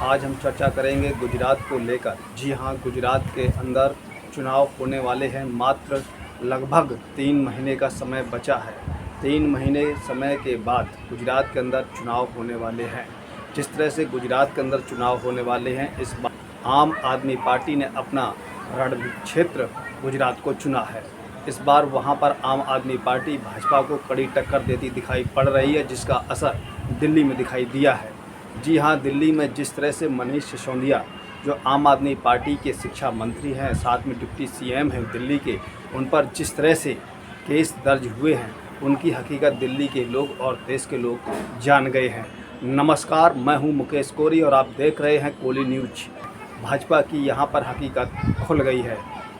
आज हम चर्चा करेंगे गुजरात को लेकर। जी हाँ, गुजरात के अंदर चुनाव होने वाले हैं। मात्र लगभग 3 महीने का समय बचा है। 3 महीने समय के बाद गुजरात के अंदर चुनाव होने वाले हैं। जिस तरह से गुजरात के अंदर चुनाव होने वाले हैं, इस बार आम आदमी पार्टी ने अपना रण क्षेत्र गुजरात को चुना है। इस बार वहां पर आम आदमी पार्टी भाजपा को कड़ी टक्कर देती दिखाई पड़ रही है, जिसका असर दिल्ली में दिखाई दिया है। जी हाँ, दिल्ली में जिस तरह से मनीष सिसोदिया जो आम आदमी पार्टी के शिक्षा मंत्री हैं, साथ में डिप्टी सीएम हैं दिल्ली के, उन पर जिस तरह से केस दर्ज हुए हैं, उनकी हकीकत दिल्ली के लोग और देश के लोग जान गए हैं। नमस्कार, मैं हूं मुकेश कोरी और आप देख रहे हैं कोली न्यूज। भाजपा की यहां पर हकीकत खुल गई है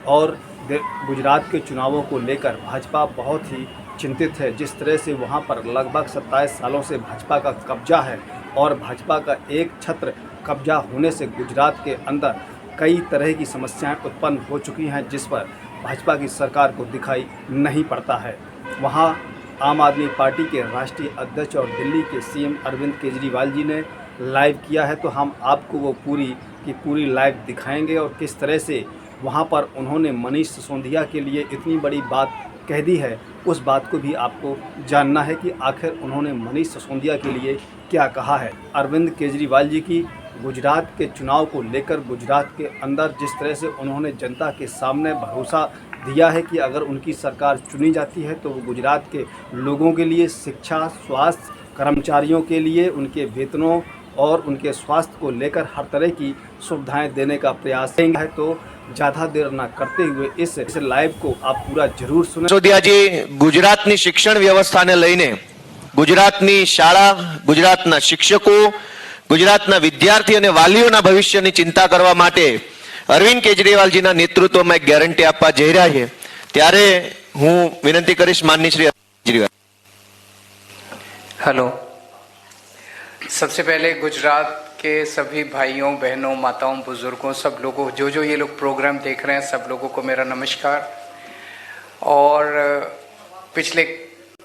और गुजरात के चुनावों को लेकर भाजपा बहुत ही चिंतित है। जिस तरह से वहां पर लगभग 27 सालों से भाजपा का कब्जा है और भाजपा का एक छत्र कब्जा होने से गुजरात के अंदर कई तरह की समस्याएं उत्पन्न हो चुकी हैं, जिस पर भाजपा की सरकार को दिखाई नहीं पड़ता है। वहां आम आदमी पार्टी के राष्ट्रीय अध्यक्ष और दिल्ली के सीएम अरविंद केजरीवाल जी ने लाइव किया है, तो हम आपको वो पूरी की पूरी लाइव दिखाएंगे और किस तरह से वहाँ पर उन्होंने मनीष सिसोदिया के लिए इतनी बड़ी बात कह दी है। उस बात को भी आपको जानना है कि आखिर उन्होंने मनीष सिसोदिया के लिए क्या कहा है। अरविंद केजरीवाल जी की गुजरात के चुनाव को लेकर गुजरात के अंदर जिस तरह से उन्होंने जनता के सामने भरोसा दिया है कि अगर उनकी सरकार चुनी जाती है तो वो गुजरात के लोगों के लिए शिक्षा, स्वास्थ्य, कर्मचारियों के लिए उनके वेतनों और उनके स्वास्थ्य को लेकर हर तरह की सुविधाएं देने का प्रयास है। तो ज़्यादा देर न करते हुए इस लाइव को आप पूरा जरूर सुने। सिसोदियाजी गुजरातनी शिक्षण व्यवस्थाने लईने गुजरातनी शाळा, गुजरातना शिक्षको, गुजरातना विद्यार्थी અને વાલીઓના ભવિષ્યની चिंता કરવા માટે અરવિંદ કેજરીવાલજીના નેતૃત્વમાં એક ગેરંટી આપવા જઈ રહ્યા છે, ત્યારે હું વિનંતી કરીશ માનનીય શ્રી કેજરીવાલ। हेलो, सबसे पहले गुजरात के सभी भाइयों, बहनों, माताओं, बुजुर्गों, सब लोगों जो ये लोग प्रोग्राम देख रहे हैं, सब लोगों को मेरा नमस्कार। और पिछले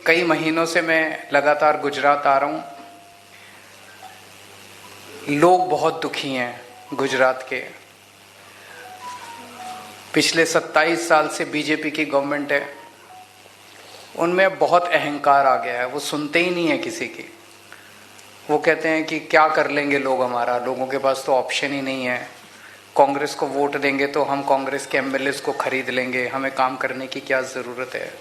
कई महीनों से मैं लगातार गुजरात आ रहा हूँ। लोग बहुत दुखी हैं गुजरात के। पिछले 27 साल से बीजेपी की गवर्नमेंट है, उनमें बहुत अहंकार आ गया है। वो सुनते ही नहीं है किसी की। वो कहते हैं कि क्या कर लेंगे लोग हमारा, लोगों के पास तो ऑप्शन ही नहीं है। कांग्रेस को वोट देंगे तो हम कांग्रेस के एमएलएस को खरीद लेंगे, हमें काम करने की क्या ज़रूरत है।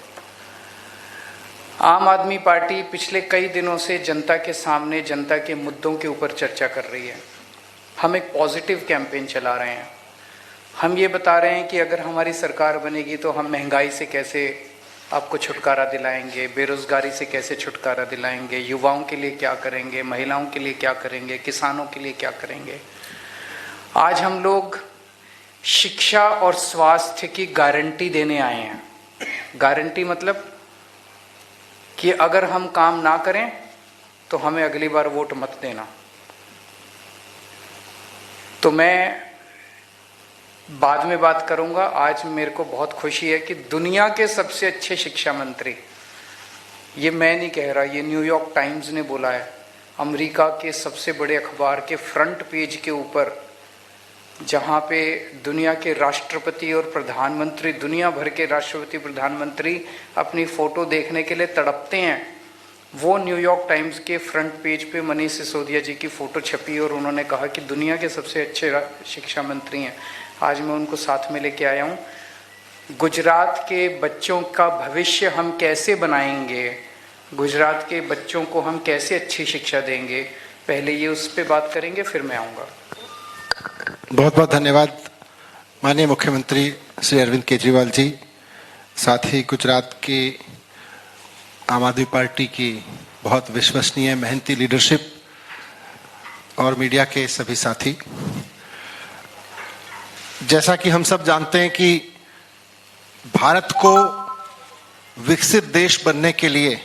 आम आदमी पार्टी पिछले कई दिनों से जनता के सामने जनता के मुद्दों के ऊपर चर्चा कर रही है। हम एक पॉजिटिव कैंपेन चला रहे हैं। हम ये बता रहे हैं कि अगर हमारी सरकार बनेगी तो हम महंगाई से कैसे आपको छुटकारा दिलाएंगे, बेरोजगारी से कैसे छुटकारा दिलाएंगे, युवाओं के लिए क्या करेंगे, महिलाओं के लिए क्या करेंगे, किसानों के लिए क्या करेंगे। आज हम लोग शिक्षा और स्वास्थ्य की गारंटी देने आए हैं। गारंटी मतलब कि अगर हम काम ना करें तो हमें अगली बार वोट मत देना। तो मैं बाद में बात करूंगा। आज मेरे को बहुत खुशी है कि दुनिया के सबसे अच्छे शिक्षा मंत्री, ये मैं नहीं कह रहा, ये न्यूयॉर्क टाइम्स ने बोला है, अमेरिका के सबसे बड़े अखबार के फ्रंट पेज के ऊपर, जहाँ पे दुनिया के राष्ट्रपति और प्रधानमंत्री, दुनिया भर के राष्ट्रपति प्रधानमंत्री अपनी फ़ोटो देखने के लिए तड़पते हैं, वो न्यूयॉर्क टाइम्स के फ्रंट पेज पे मनीष सिसोदिया जी की फ़ोटो छपी और उन्होंने कहा कि दुनिया के सबसे अच्छे शिक्षा मंत्री हैं। आज मैं उनको साथ में लेके आया हूँ। गुजरात के बच्चों का भविष्य हम कैसे बनाएंगे, गुजरात के बच्चों को हम कैसे अच्छी शिक्षा देंगे, पहले ये उस पर बात करेंगे, फिर मैं आऊँगा। बहुत बहुत धन्यवाद माननीय मुख्यमंत्री श्री अरविंद केजरीवाल जी, साथ ही गुजरात की आम आदमी पार्टी की बहुत विश्वसनीय मेहनती लीडरशिप और मीडिया के सभी साथी। जैसा कि हम सब जानते हैं कि भारत को विकसित देश बनने के लिए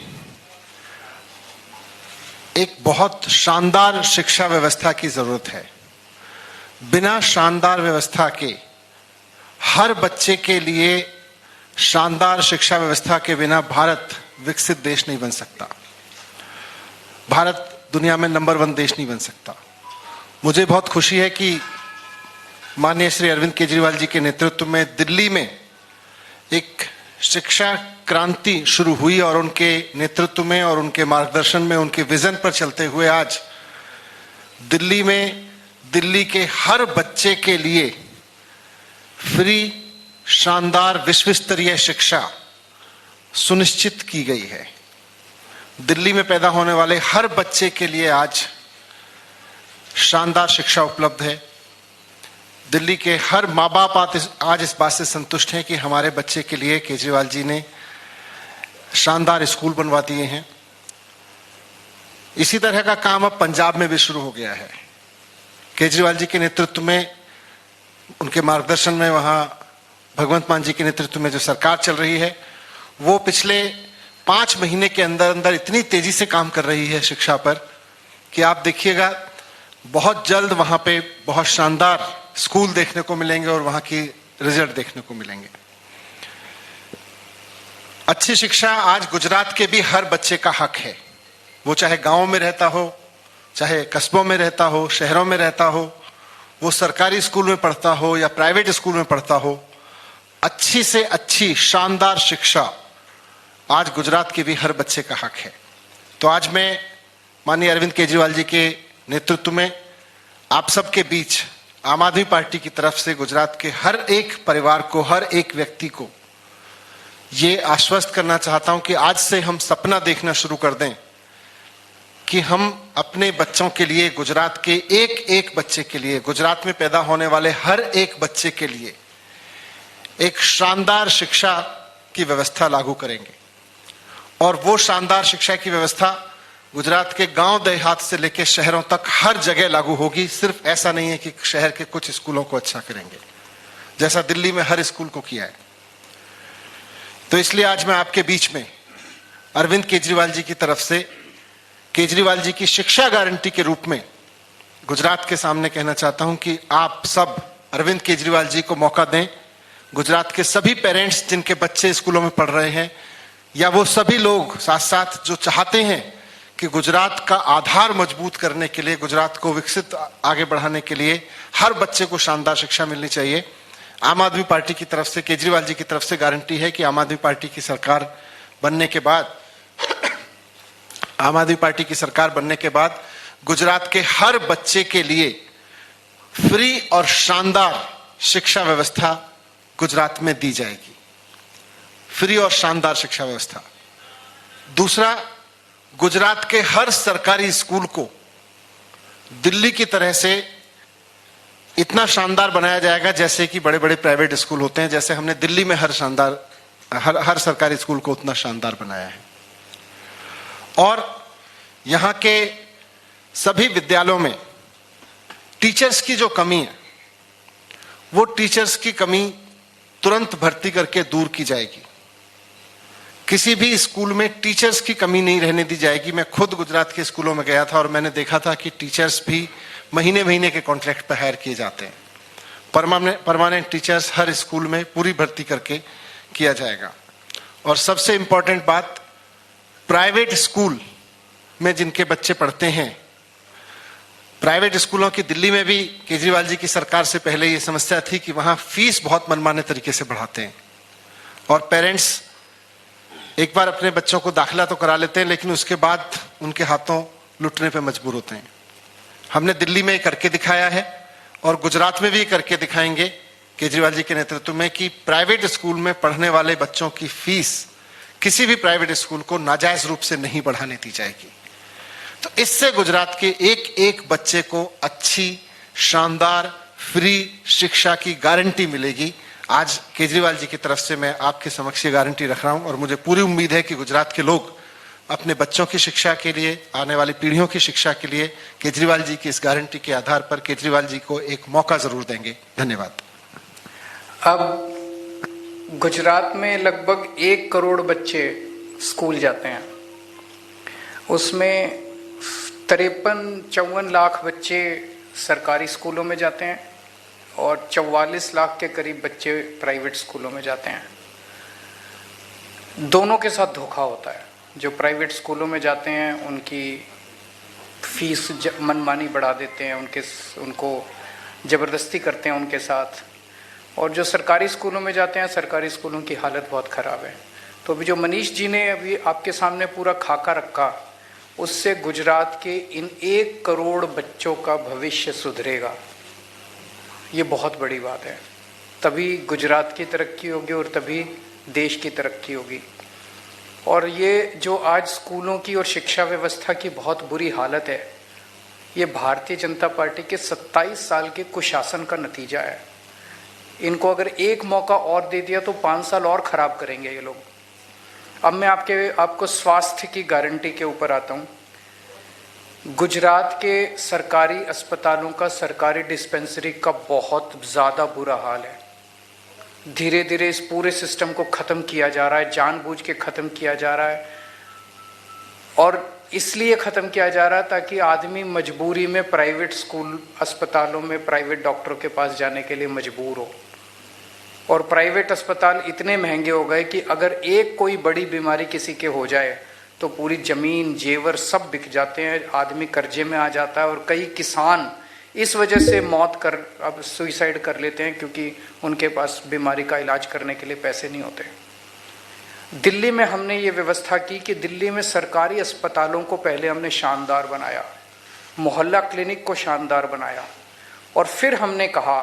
एक बहुत शानदार शिक्षा व्यवस्था की जरूरत है। बिना शानदार व्यवस्था के, हर बच्चे के लिए शानदार शिक्षा व्यवस्था के बिना भारत विकसित देश नहीं बन सकता। भारत दुनिया में नंबर 1 देश नहीं बन सकता। मुझे बहुत खुशी है कि माननीय श्री अरविंद केजरीवाल जी के नेतृत्व में दिल्ली में एक शिक्षा क्रांति शुरू हुई और उनके नेतृत्व में और उनके मार्गदर्शन में, उनके विजन पर चलते हुए आज दिल्ली में दिल्ली के हर बच्चे के लिए फ्री शानदार विश्व स्तरीय शिक्षा सुनिश्चित की गई है। दिल्ली में पैदा होने वाले हर बच्चे के लिए आज शानदार शिक्षा उपलब्ध है। दिल्ली के हर माँ बाप आज इस बात से संतुष्ट हैं कि हमारे बच्चे के लिए केजरीवाल जी ने शानदार स्कूल बनवा दिए हैं। इसी तरह का काम अब पंजाब में भी शुरू हो गया है। केजरीवाल जी के नेतृत्व में, उनके मार्गदर्शन में, वहाँ भगवंत मान जी के नेतृत्व में जो सरकार चल रही है वो पिछले 5 महीने के अंदर अंदर इतनी तेजी से काम कर रही है शिक्षा पर कि आप देखिएगा बहुत जल्द वहाँ पे बहुत शानदार स्कूल देखने को मिलेंगे और वहाँ की रिजल्ट देखने को मिलेंगे। अच्छी शिक्षा आज गुजरात के भी हर बच्चे का हक है, वो चाहे गांव में रहता हो, चाहे कस्बों में रहता हो, शहरों में रहता हो, वो सरकारी स्कूल में पढ़ता हो या प्राइवेट स्कूल में पढ़ता हो। अच्छी से अच्छी शानदार शिक्षा आज गुजरात के भी हर बच्चे का हक है। तो आज मैं माननीय अरविंद केजरीवाल जी के नेतृत्व में आप सबके बीच आम आदमी पार्टी की तरफ से गुजरात के हर एक परिवार को, हर एक व्यक्ति को ये आश्वस्त करना चाहता हूं कि आज से हम सपना देखना शुरू कर दें कि हम अपने बच्चों के लिए, गुजरात के एक एक बच्चे के लिए, गुजरात में पैदा होने वाले हर एक बच्चे के लिए एक शानदार शिक्षा की व्यवस्था लागू करेंगे। और वो शानदार शिक्षा की व्यवस्था गुजरात के गांव देहात से लेकर शहरों तक हर जगह लागू होगी। सिर्फ ऐसा नहीं है कि शहर के कुछ स्कूलों को अच्छा करेंगे, जैसा दिल्ली में हर स्कूल को किया है। तो इसलिए आज मैं आपके बीच में अरविंद केजरीवाल जी की तरफ से केजरीवाल जी की शिक्षा गारंटी के रूप में गुजरात के सामने कहना चाहता हूं कि आप सब अरविंद केजरीवाल जी को मौका दें। गुजरात के सभी पेरेंट्स जिनके बच्चे स्कूलों में पढ़ रहे हैं, या वो सभी लोग साथ साथ जो चाहते हैं कि गुजरात का आधार मजबूत करने के लिए, गुजरात को विकसित आगे बढ़ाने के लिए हर बच्चे को शानदार शिक्षा मिलनी चाहिए। आम आदमी पार्टी की तरफ से, केजरीवाल जी की तरफ से गारंटी है कि आम आदमी पार्टी की सरकार बनने के बाद गुजरात के हर बच्चे के लिए फ्री और शानदार शिक्षा व्यवस्था गुजरात में दी जाएगी। फ्री और शानदार शिक्षा व्यवस्था। दूसरा, गुजरात के हर सरकारी स्कूल को दिल्ली की तरह से इतना शानदार बनाया जाएगा जैसे कि बड़े बड़े प्राइवेट स्कूल होते हैं। जैसे हमने दिल्ली में हर सरकारी स्कूल को उतना शानदार बनाया है। और यहाँ के सभी विद्यालयों में टीचर्स की जो कमी है, वो टीचर्स की कमी तुरंत भर्ती करके दूर की जाएगी। किसी भी स्कूल में टीचर्स की कमी नहीं रहने दी जाएगी। मैं खुद गुजरात के स्कूलों में गया था और मैंने देखा था कि टीचर्स भी महीने महीने के कॉन्ट्रैक्ट पर हायर किए जाते हैं। परमानेंट टीचर्स हर स्कूल में पूरी भर्ती करके किया जाएगा। और सबसे इंपॉर्टेंट बात, प्राइवेट स्कूल में जिनके बच्चे पढ़ते हैं, प्राइवेट स्कूलों की दिल्ली में भी केजरीवाल जी की सरकार से पहले ये समस्या थी कि वहाँ फीस बहुत मनमाने तरीके से बढ़ाते हैं और पेरेंट्स एक बार अपने बच्चों को दाखिला तो करा लेते हैं लेकिन उसके बाद उनके हाथों लुटने पे मजबूर होते हैं। हमने दिल्ली में करके दिखाया है और गुजरात में भी करके दिखाएंगे केजरीवाल जी के नेतृत्व में कि प्राइवेट स्कूल में पढ़ने वाले बच्चों की फीस किसी भी प्राइवेट स्कूल को नाजायज रूप से नहीं बढ़ाने दी जाएगी। तो इससे गुजरात के एक एक बच्चे को अच्छी शानदार फ्री शिक्षा की गारंटी मिलेगी। आज केजरीवाल जी की तरफ से मैं आपके समक्ष ये गारंटी रख रहा हूं और मुझे पूरी उम्मीद है कि गुजरात के लोग अपने बच्चों की शिक्षा के लिए, आने वाली पीढ़ियों की शिक्षा के लिए केजरीवाल जी की इस गारंटी के आधार पर केजरीवाल जी को एक मौका जरूर देंगे। धन्यवाद। अब गुजरात में लगभग 1 करोड़ बच्चे स्कूल जाते हैं, उसमें 53-54 लाख बच्चे सरकारी स्कूलों में जाते हैं और 44 लाख के करीब बच्चे प्राइवेट स्कूलों में जाते हैं। दोनों के साथ धोखा होता है। जो प्राइवेट स्कूलों में जाते हैं उनकी फीस मनमानी बढ़ा देते हैं, उनको ज़बरदस्ती करते हैं उनके साथ। और जो सरकारी स्कूलों में जाते हैं, सरकारी स्कूलों की हालत बहुत ख़राब है। तो अभी जो मनीष जी ने अभी आपके सामने पूरा खाका रखा, उससे गुजरात के इन 1 करोड़ बच्चों का भविष्य सुधरेगा। ये बहुत बड़ी बात है। तभी गुजरात की तरक्की होगी और तभी देश की तरक्की होगी। और ये जो आज स्कूलों की और शिक्षा व्यवस्था की बहुत बुरी हालत है, ये भारतीय जनता पार्टी के 27 साल के कुशासन का नतीजा है। इनको अगर एक मौका और दे दिया तो 5 साल और खराब करेंगे ये लोग। अब मैं आपको स्वास्थ्य की गारंटी के ऊपर आता हूँ। गुजरात के सरकारी अस्पतालों का, सरकारी डिस्पेंसरी का बहुत ज़्यादा बुरा हाल है। धीरे धीरे इस पूरे सिस्टम को ख़त्म किया जा रहा है, जानबूझ के ख़त्म किया जा रहा है। और इसलिए ख़त्म किया जा रहा है ताकि आदमी मजबूरी में प्राइवेट स्कूल अस्पतालों में प्राइवेट डॉक्टरों के पास जाने के लिए मजबूर हो। और प्राइवेट अस्पताल इतने महंगे हो गए कि अगर एक कोई बड़ी बीमारी किसी के हो जाए तो पूरी ज़मीन जेवर सब बिक जाते हैं, आदमी कर्जे में आ जाता है। और कई किसान इस वजह से अब सुइसाइड कर लेते हैं क्योंकि उनके पास बीमारी का इलाज करने के लिए पैसे नहीं होते। दिल्ली में हमने ये व्यवस्था की कि दिल्ली में सरकारी अस्पतालों को पहले हमने शानदार बनाया, मोहल्ला क्लिनिक को शानदार बनाया। और फिर हमने कहा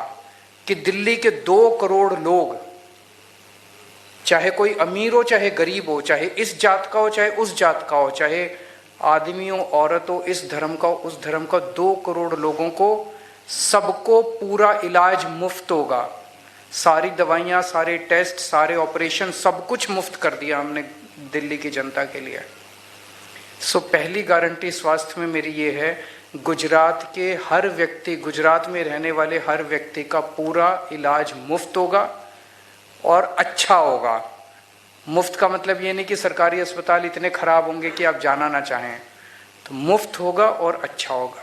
कि दिल्ली के 2 करोड़ लोग, चाहे कोई अमीर हो चाहे गरीब हो, चाहे इस जात का हो चाहे उस जात का हो, चाहे आदमी हो औरत हो, इस धर्म का हो उस धर्म का, 2 करोड़ लोगों को सबको पूरा इलाज मुफ्त होगा। सारी दवाइयाँ, सारे टेस्ट, सारे ऑपरेशन, सब कुछ मुफ्त कर दिया हमने दिल्ली की जनता के लिए। सो पहली गारंटी स्वास्थ्य में मेरी ये है, गुजरात के हर व्यक्ति, गुजरात में रहने वाले हर व्यक्ति का पूरा इलाज मुफ्त होगा और अच्छा होगा। मुफ्त का मतलब ये नहीं कि सरकारी अस्पताल इतने खराब होंगे कि आप जाना ना चाहें, तो मुफ्त होगा और अच्छा होगा।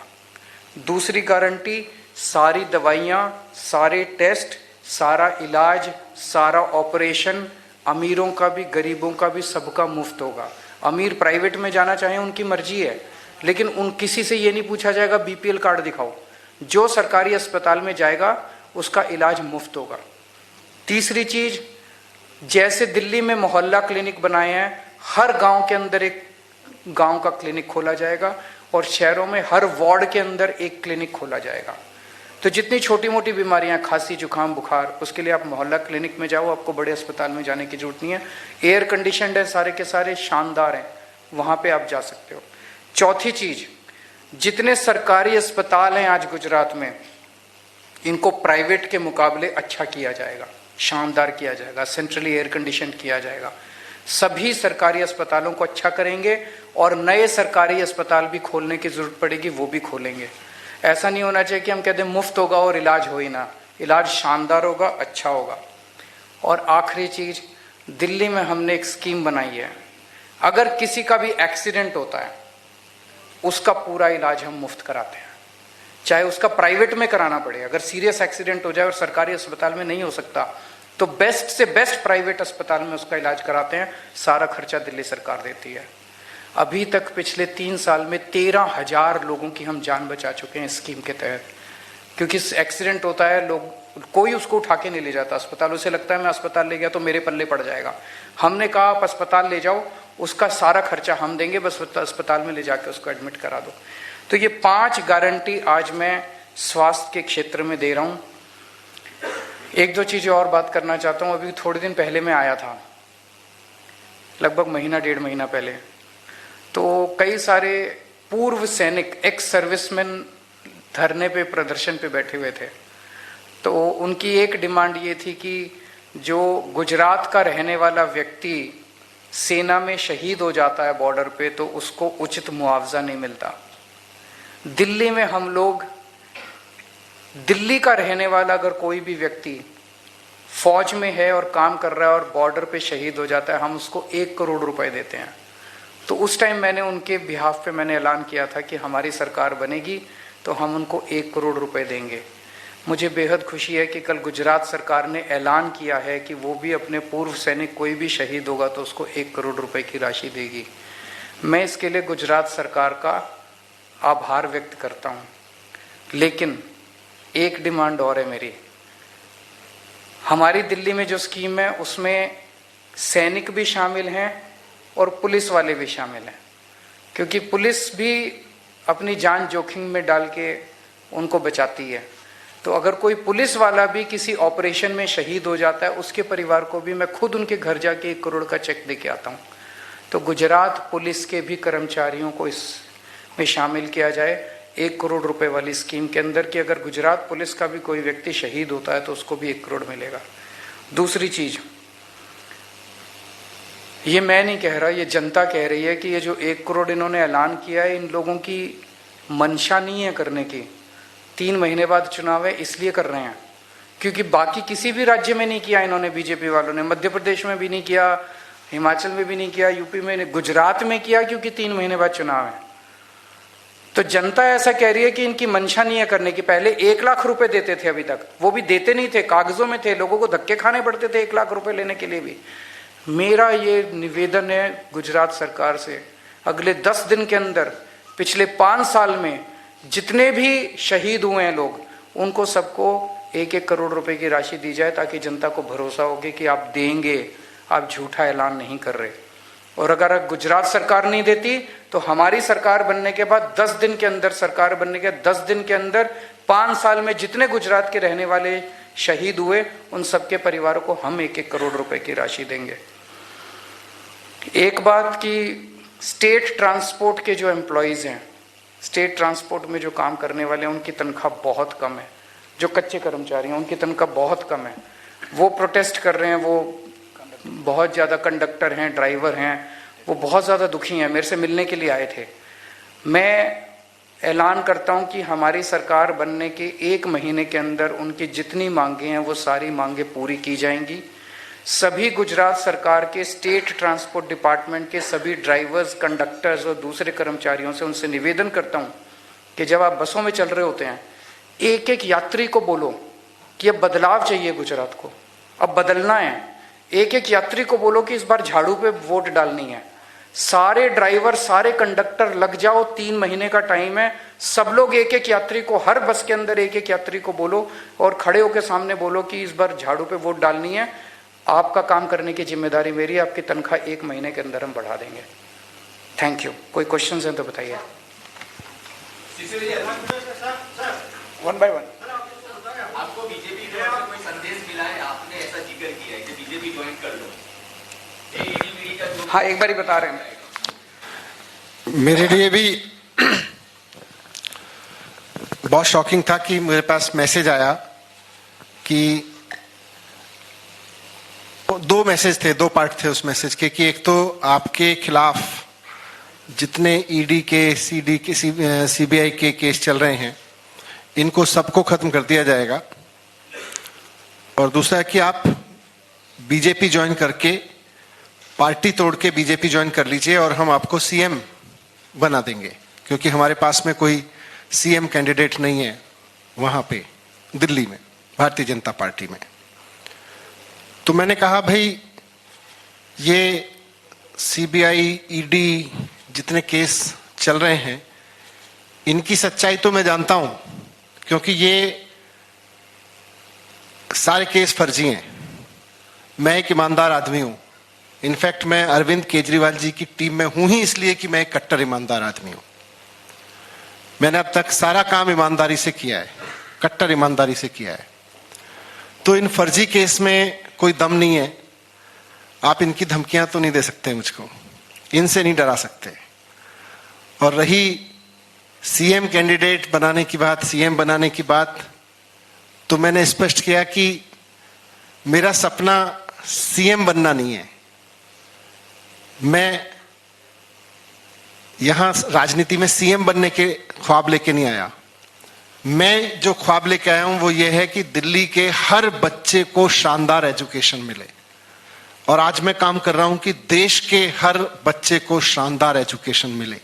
दूसरी गारंटी, सारी दवाइयाँ, सारे टेस्ट, सारा इलाज, सारा ऑपरेशन, अमीरों का भी गरीबों का भी सबका मुफ्त होगा। अमीर प्राइवेट में जाना चाहें उनकी मर्जी है, लेकिन किसी से ये नहीं पूछा जाएगा बीपीएल कार्ड दिखाओ। जो सरकारी अस्पताल में जाएगा उसका इलाज मुफ्त होगा। तीसरी चीज, जैसे दिल्ली में मोहल्ला क्लिनिक बनाए हैं, हर गांव के अंदर एक गांव का क्लिनिक खोला जाएगा और शहरों में हर वार्ड के अंदर एक क्लिनिक खोला जाएगा। तो जितनी छोटी मोटी बीमारियां, खांसी जुकाम बुखार, उसके लिए आप मोहल्ला क्लिनिक में जाओ, आपको बड़े अस्पताल में जाने की जरूरत नहीं है। एयर कंडीशनड है, सारे के सारे शानदार हैं, वहां पे आप जा सकते हो। चौथी चीज, जितने सरकारी अस्पताल हैं आज गुजरात में, इनको प्राइवेट के मुकाबले अच्छा किया जाएगा, शानदार किया जाएगा, सेंट्रली एयर कंडीशन किया जाएगा। सभी सरकारी अस्पतालों को अच्छा करेंगे और नए सरकारी अस्पताल भी खोलने की जरूरत पड़ेगी, वो भी खोलेंगे। ऐसा नहीं होना चाहिए कि हम कहते हैं मुफ्त होगा और इलाज हो ही ना, इलाज शानदार होगा, अच्छा होगा। और आखिरी चीज, दिल्ली में हमने एक स्कीम बनाई है, अगर किसी का भी एक्सीडेंट होता है उसका पूरा इलाज हम मुफ्त कराते हैं, चाहे उसका प्राइवेट में कराना पड़े। अगर सीरियस एक्सीडेंट हो जाए और सरकारी अस्पताल में नहीं हो सकता तो बेस्ट से बेस्ट प्राइवेट अस्पताल में उसका इलाज कराते हैं, सारा खर्चा दिल्ली सरकार देती है। अभी तक पिछले 3 साल में 13,000 लोगों की हम जान बचा चुके हैं इस स्कीम के तहत। क्योंकि एक्सीडेंट होता है, कोई उसको उठा के नहीं ले जाता अस्पताल, उसे लगता है मैं अस्पताल ले गया तो मेरे पल्ले पड़ जाएगा। हमने कहा आप अस्पताल ले जाओ, उसका सारा खर्चा हम देंगे, बस अस्पताल में ले जाके उसको एडमिट करा दो। तो ये 5 गारंटी आज मैं स्वास्थ्य के क्षेत्र में दे रहा हूँ। 1-2 चीज़ें और बात करना चाहता हूँ। अभी थोड़े दिन पहले मैं आया था, लगभग महीना 1.5 महीना पहले, तो कई सारे पूर्व सैनिक, एक्स सर्विसमैन धरने पे, प्रदर्शन पे बैठे हुए थे। तो उनकी एक डिमांड ये थी कि जो गुजरात का रहने वाला व्यक्ति सेना में शहीद हो जाता है बॉर्डर पे, तो उसको उचित मुआवजा नहीं मिलता। दिल्ली में हम लोग, दिल्ली का रहने वाला अगर कोई भी व्यक्ति फौज में है और काम कर रहा है और बॉर्डर पे शहीद हो जाता है, हम उसको 1 करोड़ रुपए देते हैं। तो उस टाइम मैंने उनके बिहाफ पे मैंने ऐलान किया था कि हमारी सरकार बनेगी तो हम उनको 1 करोड़ रुपए देंगे। मुझे बेहद खुशी है कि कल गुजरात सरकार ने ऐलान किया है कि वो भी अपने पूर्व सैनिक, कोई भी शहीद होगा तो उसको 1 करोड़ रुपए की राशि देगी। मैं इसके लिए गुजरात सरकार का आभार व्यक्त करता हूँ, लेकिन एक डिमांड और है मेरी। हमारी दिल्ली में जो स्कीम है उसमें सैनिक भी शामिल हैं और पुलिस वाले भी शामिल हैं, क्योंकि पुलिस भी अपनी जान जोखिम में डाल के उनको बचाती है। तो अगर कोई पुलिस वाला भी किसी ऑपरेशन में शहीद हो जाता है, उसके परिवार को भी मैं खुद उनके घर जाके 1 करोड़ का चेक दे के आता हूँ। तो गुजरात पुलिस के भी कर्मचारियों को इसमें शामिल किया जाए 1 करोड़ रुपए वाली स्कीम के अंदर, कि अगर गुजरात पुलिस का भी कोई व्यक्ति शहीद होता है तो उसको भी 1 करोड़ मिलेगा। दूसरी चीज, ये मैं नहीं कह रहा, ये जनता कह रही है कि ये जो 1 करोड़ इन्होंने ऐलान किया है, इन लोगों की मंशा नहीं है करने की। 3 महीने बाद चुनाव है इसलिए कर रहे हैं, क्योंकि बाकी किसी भी राज्य में नहीं किया इन्होंने, बीजेपी वालों ने मध्य प्रदेश में भी नहीं किया, हिमाचल में भी नहीं किया, यूपी में नहीं, गुजरात में किया क्योंकि 3 महीने बाद चुनाव है। तो जनता ऐसा कह रही है कि इनकी मंशा नहीं है करने की। पहले 1 लाख रुपए देते थे, अभी तक वो भी देते नहीं थे, कागजों में थे, लोगों को धक्के खाने पड़ते थे 1 लाख रुपए लेने के लिए भी। मेरा ये निवेदन है गुजरात सरकार से, अगले 10 दिन के अंदर पिछले 5 साल में जितने भी शहीद हुए हैं लोग, उनको सबको 1-1 करोड़ रुपए की राशि दी जाए, ताकि जनता को भरोसा होगी कि आप देंगे, आप झूठा ऐलान नहीं कर रहे। और अगर गुजरात सरकार नहीं देती तो हमारी सरकार बनने के बाद 10 दिन के अंदर, सरकार बनने के 10 दिन के अंदर 5 साल में जितने गुजरात के रहने वाले शहीद हुए, उन सबके परिवारों को हम 1-1 करोड़ रुपए की राशि देंगे। एक बात की, स्टेट ट्रांसपोर्ट के जो एम्प्लॉयज हैं, स्टेट ट्रांसपोर्ट में जो काम करने वाले हैं, उनकी तनख्वाह बहुत कम है। जो कच्चे कर्मचारी हैं उनकी तनख्वाह बहुत कम है। वो प्रोटेस्ट कर रहे हैं, वो बहुत ज़्यादा कंडक्टर हैं, ड्राइवर हैं, वो बहुत ज़्यादा दुखी हैं, मेरे से मिलने के लिए आए थे। मैं ऐलान करता हूं कि हमारी सरकार बनने के 1 महीने के अंदर उनकी जितनी मांगे हैं वो सारी मांगे पूरी की जाएंगी। सभी गुजरात सरकार के स्टेट ट्रांसपोर्ट डिपार्टमेंट के सभी ड्राइवर्स, कंडक्टर्स और दूसरे कर्मचारियों से उनसे निवेदन करता हूं कि जब आप बसों में चल रहे होते हैं, एक यात्री को बोलो कि अब बदलाव चाहिए गुजरात को, अब बदलना है। एक यात्री को बोलो कि इस बार झाड़ू पे वोट डालनी है। सारे ड्राइवर, सारे कंडक्टर लग जाओ, 3 महीने का टाइम है। सब लोग एक यात्री को, हर बस के अंदर एक यात्री को बोलो और खड़े होकर सामने बोलो कि इस बार झाड़ू पे वोट डालनी है। आपका काम करने की जिम्मेदारी मेरी है, आपकी तनख्वाह 1 महीने के अंदर हम बढ़ा देंगे। Thank you. कोई क्वेश्चन है तो बताइए। 1 by 1। आपको बीजेपी से कोई संदेश मिला है? आपने ऐसा जिक्र किया है कि बीजेपी ज्वाइन कर लो। हाँ, एक बार ही बता रहे हैं। मेरे लिए भी बहुत शॉकिंग था कि मेरे पास मैसेज आया कि 2 मैसेज थे, 2 पार्ट थे उस मैसेज के, कि एक तो आपके खिलाफ जितने ईडी के, सीडी के, सीबीआई के केस चल रहे हैं, इनको सबको खत्म कर दिया जाएगा। और दूसरा है कि आप बीजेपी ज्वाइन करके, पार्टी तोड़ के बीजेपी ज्वाइन कर लीजिए और हम आपको सीएम बना देंगे, क्योंकि हमारे पास में कोई सीएम कैंडिडेट नहीं है वहां पे दिल्ली में, भारतीय जनता पार्टी में। तो मैंने कहा भाई, ये सीबीआई, ईडी जितने केस चल रहे हैं, इनकी सच्चाई तो मैं जानता हूं, क्योंकि ये सारे केस फर्जी हैं। मैं एक ईमानदार आदमी हूं। इनफैक्ट मैं अरविंद केजरीवाल जी की टीम में हूं ही इसलिए कि मैं एक कट्टर ईमानदार आदमी हूं। मैंने अब तक सारा काम ईमानदारी से किया है, कट्टर ईमानदारी से किया है। तो इन फर्जी केस में कोई दम नहीं है। आप इनकी धमकियां तो नहीं दे सकते मुझको, इनसे नहीं डरा सकते। और रही सीएम कैंडिडेट बनाने की बात, सीएम बनाने की बात, तो मैंने स्पष्ट किया कि मेरा सपना सीएम बनना नहीं है। मैं यहां राजनीति में सीएम बनने के ख्वाब लेके नहीं आया। मैं जो ख्वाब लेके आया हूं वो ये है कि दिल्ली के हर बच्चे को शानदार एजुकेशन मिले। और आज मैं काम कर रहा हूं कि देश के हर बच्चे को शानदार एजुकेशन मिले,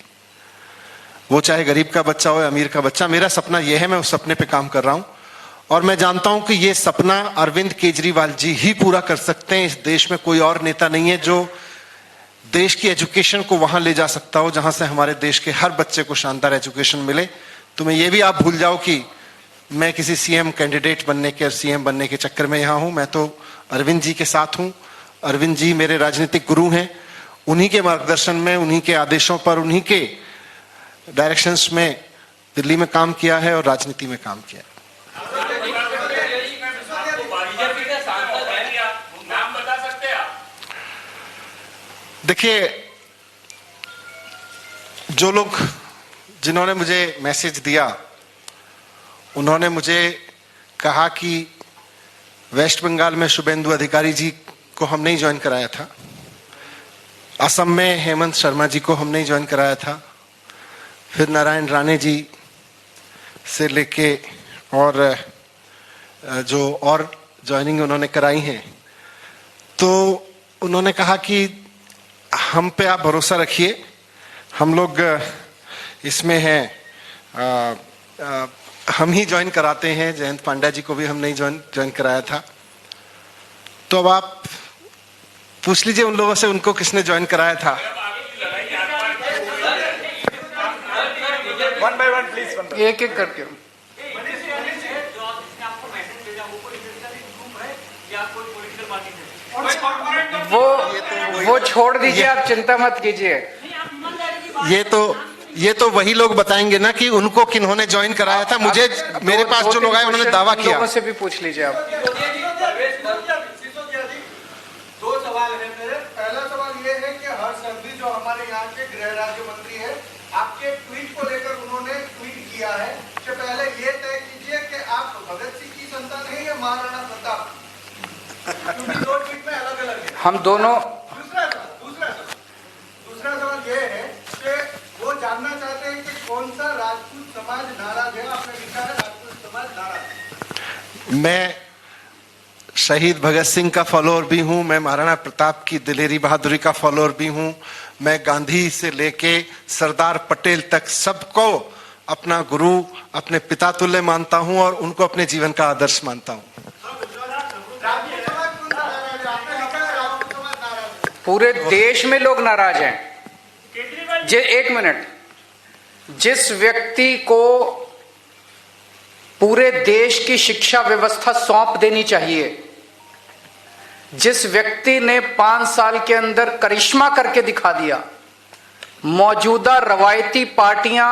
वो चाहे गरीब का बच्चा हो या अमीर का बच्चा। मेरा सपना यह है, मैं उस सपने पे काम कर रहा हूं। और मैं जानता हूं कि यह सपना अरविंद केजरीवाल जी ही पूरा कर सकते हैं। इस देश में कोई और नेता नहीं है जो देश की एजुकेशन को वहां ले जा सकता हूं जहां से हमारे देश के हर बच्चे को शानदार एजुकेशन मिले। तो मैं ये भी आप भूल जाओ कि मैं किसी सीएम कैंडिडेट बनने के और सीएम बनने के चक्कर में यहां हूं। मैं तो अरविंद जी के साथ हूं। अरविंद जी मेरे राजनीतिक गुरु हैं। उन्हीं के मार्गदर्शन में, उन्हीं के आदेशों पर, उन्हीं के डायरेक्शंस में दिल्ली में काम किया है और राजनीति में काम किया है। देखिए, जो लोग जिन्होंने मुझे मैसेज दिया उन्होंने मुझे कहा कि वेस्ट बंगाल में शुभेंदु अधिकारी जी को हमने ही ज्वाइन कराया था, असम में हेमंत शर्मा जी को हमने ही ज्वाइन कराया था, फिर नारायण राणे जी से लेके और जो और ज्वाइनिंग उन्होंने कराई हैं, तो उन्होंने कहा कि हम पे आप भरोसा रखिए, हम लोग इसमें हैं, हम ही ज्वाइन कराते हैं। जयंत पांड्या जी को भी हमने ही ज्वाइन कराया था। तो अब आप पूछ लीजिए उन लोगों से उनको किसने ज्वाइन कराया था। वन बाय वन प्लीज, एक एक करके। वो छोड़ दीजिए, आप चिंता मत कीजिए। ये तो वही लोग बताएंगे ना कि उनको किन्होंने ज्वाइन कराया था। मुझे मेरे पास जो लोग आए उन्होंने दावा किया। लोगों से भी पूछ लीजिए आप। दो सवाल है मेरे। पहला सवाल ये है कि हर्ष संघवी जो हमारे यहाँ के गृह राज्य मंत्री है, आपके ट्वीट को लेकर उन्होंने ट्वीट किया है कि पहले ये तय कीजिए कि आप भगत सिंह की संतान है या महाराणा प्रताप, क्योंकि दो ट्वीट में अलग अलग है। हम दोनों। दूसरा सवाल ये है कि वो जानना चाहते हैं कि कौन सा राजपूत समाज नाराज है। आपने लिखा है राजपूत समाज नाराज। मैं शहीद भगत सिंह का फॉलोअर भी हूं, मैं महाराणा प्रताप की दिलेरी बहादुरी का फॉलोअर भी हूं, मैं गांधी से लेके सरदार पटेल तक सबको अपना गुरु, अपने पिता तुल्य मानता हूं और उनको अपने जीवन का आदर्श मानता हूं। पूरे देश में लोग नाराज हैं। एक मिनट, जिस व्यक्ति को पूरे देश की शिक्षा व्यवस्था सौंप देनी चाहिए, जिस व्यक्ति ने 5 साल के अंदर करिश्मा करके दिखा दिया, मौजूदा रवायती पार्टियां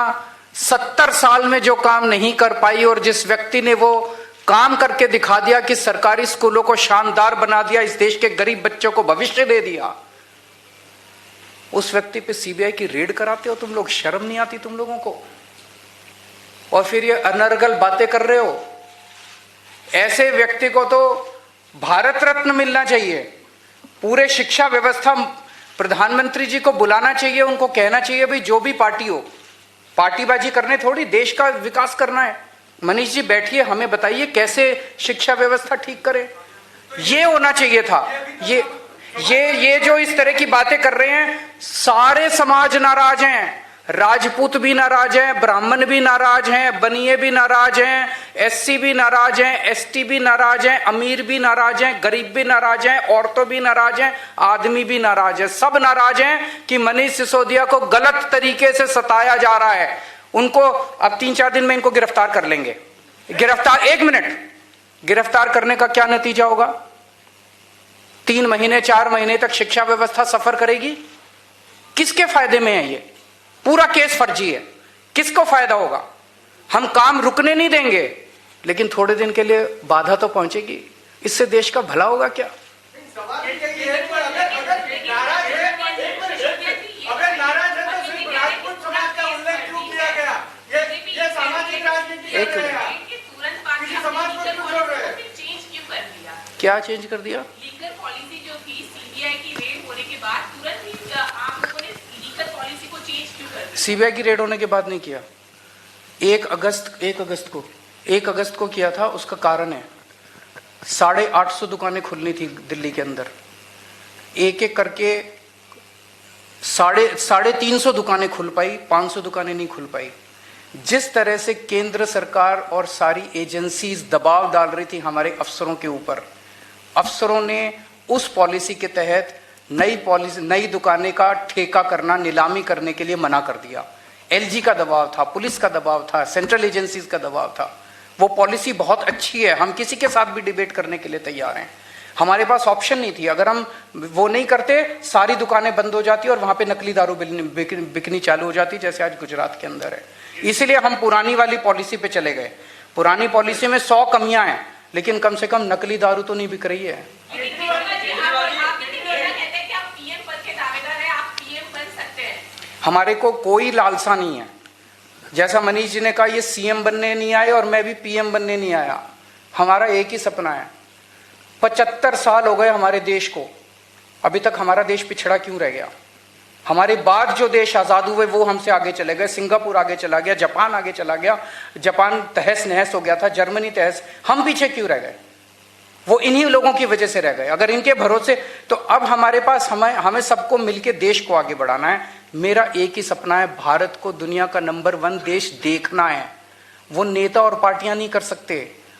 70 साल में जो काम नहीं कर पाई और जिस व्यक्ति ने वो काम करके दिखा दिया कि सरकारी स्कूलों को शानदार बना दिया, इस देश के गरीब बच्चों को भविष्य दे दिया, उस व्यक्ति पे सीबीआई की रेड कराते हो तुम लोग? शर्म नहीं आती तुम लोगों को? और फिर ये अनर्गल बातें कर रहे हो। ऐसे व्यक्ति को तो भारत रत्न मिलना चाहिए। पूरे शिक्षा व्यवस्था, प्रधानमंत्री जी को बुलाना चाहिए, उनको कहना चाहिए भाई जो भी पार्टी हो, पार्टीबाजी करने थोड़ी देश का विकास करना है। मनीष जी बैठिए, हमें बताइए कैसे शिक्षा व्यवस्था ठीक करें। ये होना चाहिए था। ये जो इस तरह की बातें कर रहे हैं, सारे समाज नाराज हैं। राजपूत भी नाराज हैं, ब्राह्मण भी नाराज हैं, बनिए भी नाराज हैं, एससी भी नाराज हैं, एसटी भी नाराज हैं, अमीर भी नाराज हैं, गरीब भी नाराज हैं, औरतें भी नाराज हैं, आदमी भी नाराज है। सब नाराज हैं कि मनीष सिसोदिया को गलत तरीके से सताया जा रहा है। उनको अब 3-4 दिन में इनको गिरफ्तार कर लेंगे। एक मिनट, गिरफ्तार करने का क्या नतीजा होगा? 3 महीने 4 महीने तक शिक्षा व्यवस्था सफर करेगी। किसके फायदे में है ये? पूरा केस फर्जी है। किसको फायदा होगा? हम काम रुकने नहीं देंगे, लेकिन थोड़े दिन के लिए बाधा तो पहुंचेगी। इससे देश का भला होगा क्या? क्या चेंज कर दिया? लीगल पॉलिसी जो थी, सीबीआई की रेड होने के बाद तुरंत ही आप लोगों ने लीगल पॉलिसी को चेंज क्यों कर दिया? सीबीआई की रेड होने के बाद नहीं किया। 1 अगस्त को किया था। उसका कारण है 850 दुकानें खुलनी थी दिल्ली के अंदर। एक एक करके 350 दुकानें खुल पाई, 500 दुकानें नहीं खुल पाई। जिस तरह से केंद्र सरकार और सारी एजेंसीज दबाव डाल रही थी हमारे अफसरों के ऊपर, अफसरों ने उस पॉलिसी के तहत नई पॉलिसी, नई दुकानें का ठेका करना, नीलामी करने के लिए मना कर दिया। एलजी का दबाव था, पुलिस का दबाव था, सेंट्रल एजेंसीज का दबाव था। वो पॉलिसी बहुत अच्छी है, हम किसी के साथ भी डिबेट करने के लिए तैयार हैं। हमारे पास ऑप्शन नहीं थी, अगर हम वो नहीं करते सारी दुकानें बंद हो जाती और वहां पे नकली दारू बिकनी चालू हो जाती, जैसे आज गुजरात के अंदर है। इसीलिए हम पुरानी वाली पॉलिसी पे चले गए। पुरानी पॉलिसी में 100 कमियां हैं, लेकिन कम से कम नकली दारू तो नहीं बिक रही है। हमारे को कोई लालसा नहीं है। जैसा मनीष जी ने कहा, ये सीएम बनने नहीं आए और मैं भी पीएम बनने नहीं आया। हमारा एक ही सपना है। 75 साल हो गए हमारे देश को, अभी तक हमारा देश पिछड़ा क्यों रह गया? हमारे बाद जो देश आज़ाद हुए वो हमसे आगे चले गए। सिंगापुर आगे चला गया, जापान आगे चला गया, जापान तहस नहस हो गया था, जर्मनी तहस, हम पीछे क्यों रह गए? वो इन्हीं लोगों की वजह से रह गए। अगर इनके भरोसे, तो अब हमारे पास हमें सबको मिलकर देश को आगे बढ़ाना है। मेरा एक ही सपना है, भारत को दुनिया का नंबर 1 देश देखना है। वो नेता और पार्टियां नहीं कर सकते।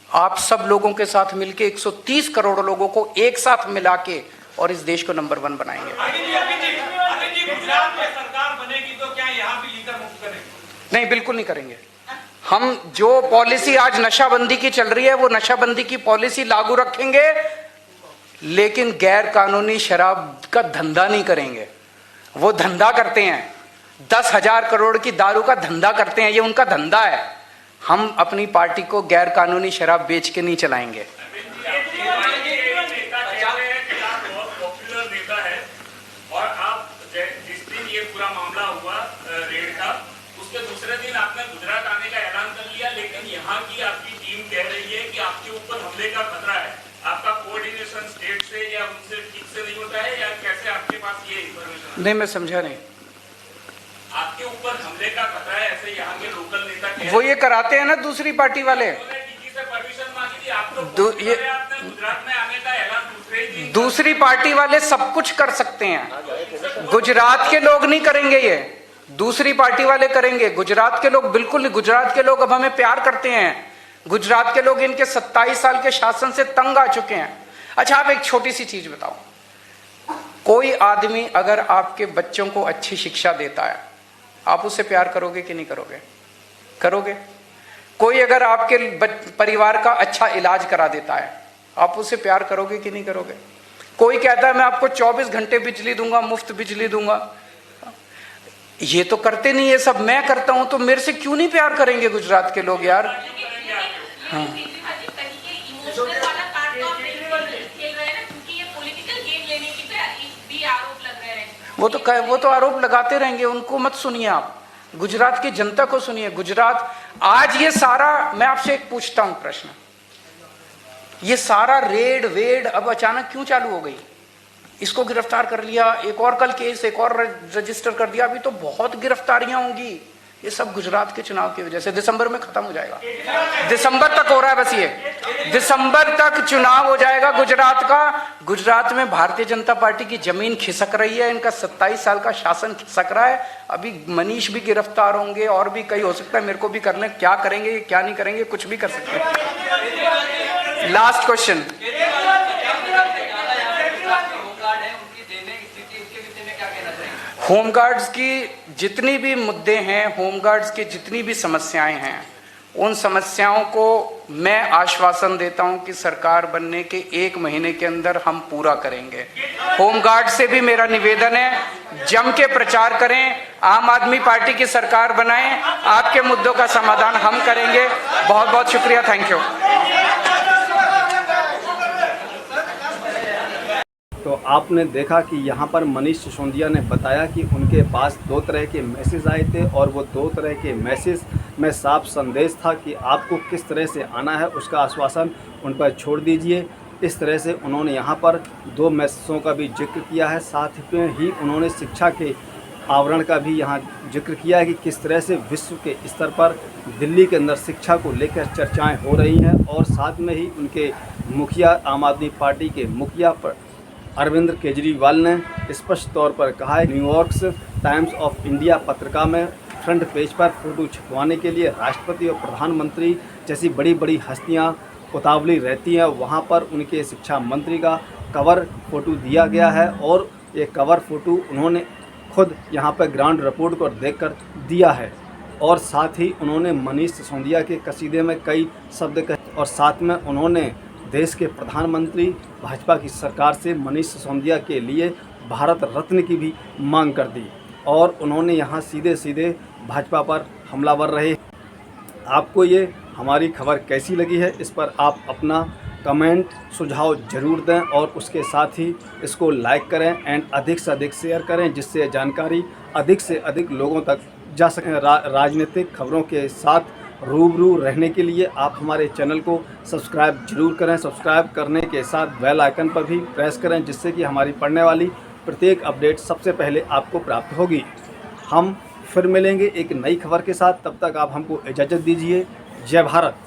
आप सब लोगों के साथ मिलके 130 करोड़ लोगों को एक साथ मिला के और इस देश को नंबर 1 बनाएंगे। गुजरात में सरकार बनेगी तो क्या यहाँ भी लीकर मुक्त करेंगे? नहीं, बिल्कुल नहीं करेंगे। हम जो पॉलिसी आज नशाबंदी की चल रही है, वो नशाबंदी की पॉलिसी लागू रखेंगे, लेकिन गैर कानूनी शराब का धंधा नहीं करेंगे। वो धंधा करते हैं, 10,000 करोड़ की दारू का धंधा करते हैं, ये उनका धंधा है। हम अपनी पार्टी को गैर कानूनी शराब बेच के नहीं चलाएंगे। पूरा मामला हुआ रेड का, उसके दूसरे दिन आपने गुजरात आने का ऐलान कर लिया, लेकिन यहाँ की आपकी टीम कह रही है कि आपके ऊपर हमले का खतरा है। आपका कोऑर्डिनेशन स्टेट से या उनसे ठीक से नहीं होता है, या कैसे आपके पास ये इंफॉर्मेशन? नहीं, मैं समझा नहीं। आपके ऊपर हमले का खतरा है, ऐसे यहाँ के लोकल नेता कह रहे हैं। वो ये कराते हैं ना दूसरी पार्टी वाले। डीजी से परमिशन मांगी थी, आप तो आपने गुजरात में आने का ऐलान दूसरे दिन। दूसरी पार्टी वाले सब कुछ कर सकते हैं, गुजरात के लोग नहीं करेंगे। ये दूसरी पार्टी वाले करेंगे, गुजरात के लोग बिल्कुल नहीं। गुजरात के लोग अब हमें प्यार करते हैं। गुजरात के लोग इनके 27 साल के शासन से तंग आ चुके हैं। अच्छा, आप एक छोटी सी चीज बताओ, कोई आदमी अगर आपके बच्चों को अच्छी शिक्षा देता है, आप उससे प्यार करोगे कि नहीं करोगे? करोगे। कोई अगर आपके परिवार का अच्छा इलाज करा देता है, आप उससे प्यार करोगे कि नहीं करोगे? कोई कहता है मैं आपको 24 घंटे बिजली दूंगा, मुफ्त बिजली दूंगा, ये तो करते नहीं है सब, मैं करता हूं, तो मेरे से क्यों नहीं प्यार करेंगे गुजरात के लोग यार? हाँ। वो तो आरोप लगाते रहेंगे, उनको मत सुनिए आप, गुजरात की जनता को सुनिए। गुजरात आज ये सारा, मैं आपसे एक पूछता हूं प्रश्न, ये सारा रेड वेड अब अचानक क्यों चालू हो गई? इसको गिरफ्तार कर लिया, एक और कल केस एक और रजिस्टर कर दिया, अभी तो बहुत गिरफ्तारियां होंगी। ये सब गुजरात के चुनाव की वजह से। दिसंबर में खत्म हो जाएगा, दिसंबर तक हो रहा है बस, ये दिसंबर तक चुनाव हो जाएगा गुजरात का। गुजरात में भारतीय जनता पार्टी की जमीन खिसक रही है, इनका 27 साल का शासन खिसक रहा है। अभी मनीष भी गिरफ्तार होंगे और भी कई हो सकता है, मेरे को भी करने, क्या करेंगे क्या नहीं करेंगे, कुछ भी कर सकते हैं। लास्ट क्वेश्चन, होमगार्ड्स की जितनी भी मुद्दे हैं, होमगार्ड्स की जितनी भी समस्याएं हैं, उन समस्याओं को मैं आश्वासन देता हूं कि सरकार बनने के 1 महीने के अंदर हम पूरा करेंगे। होमगार्ड से भी मेरा निवेदन है, जम के प्रचार करें, आम आदमी पार्टी की सरकार बनाएं, आपके मुद्दों का समाधान हम करेंगे। बहुत बहुत शुक्रिया, थैंक यू। तो आपने देखा कि यहाँ पर मनीष सिसोदिया ने बताया कि उनके पास 2 तरह के मैसेज आए थे, और वो 2 तरह के मैसेज में साफ संदेश था कि आपको किस तरह से आना है, उसका आश्वासन उन पर छोड़ दीजिए। इस तरह से उन्होंने यहाँ पर 2 मैसेजों का भी जिक्र किया है। साथ में ही उन्होंने शिक्षा के आवरण का भी यहाँ जिक्र किया है कि किस तरह से विश्व के स्तर पर दिल्ली के अंदर शिक्षा को लेकर चर्चाएँ हो रही हैं। और साथ में ही उनके मुखिया, आम आदमी पार्टी के मुखिया पर अरविंद केजरीवाल ने स्पष्ट तौर पर कहा है, न्यूयॉर्क टाइम्स ऑफ इंडिया पत्रिका में फ्रंट पेज पर फोटो छपवाने के लिए राष्ट्रपति और प्रधानमंत्री जैसी बड़ी बड़ी हस्तियां उतावली रहती हैं, वहां पर उनके शिक्षा मंत्री का कवर फोटो दिया गया है। और ये कवर फोटो उन्होंने खुद यहाँ पर ग्राउंड रिपोर्ट को देखकर दिया है। और साथ ही उन्होंने मनीष सिसोदिया के कसीदे में कई शब्द कहे और साथ में उन्होंने देश के प्रधानमंत्री भाजपा की सरकार से मनीष सिसोदिया के लिए भारत रत्न की भी मांग कर दी और उन्होंने यहाँ सीधे सीधे भाजपा पर हमलावर रहे। आपको ये हमारी खबर कैसी लगी है, इस पर आप अपना कमेंट सुझाव ज़रूर दें और उसके साथ ही इसको लाइक करें एंड अधिक से अधिक शेयर करें, जिससे जानकारी अधिक से अधिक लोगों तक जा सकें। राजनीतिक खबरों के साथ रूबरू रहने के लिए आप हमारे चैनल को सब्सक्राइब जरूर करें। सब्सक्राइब करने के साथ बेल आइकन पर भी प्रेस करें, जिससे कि हमारी पड़ने वाली प्रत्येक अपडेट सबसे पहले आपको प्राप्त होगी। हम फिर मिलेंगे एक नई खबर के साथ, तब तक आप हमको इजाज़त दीजिए। जय भारत।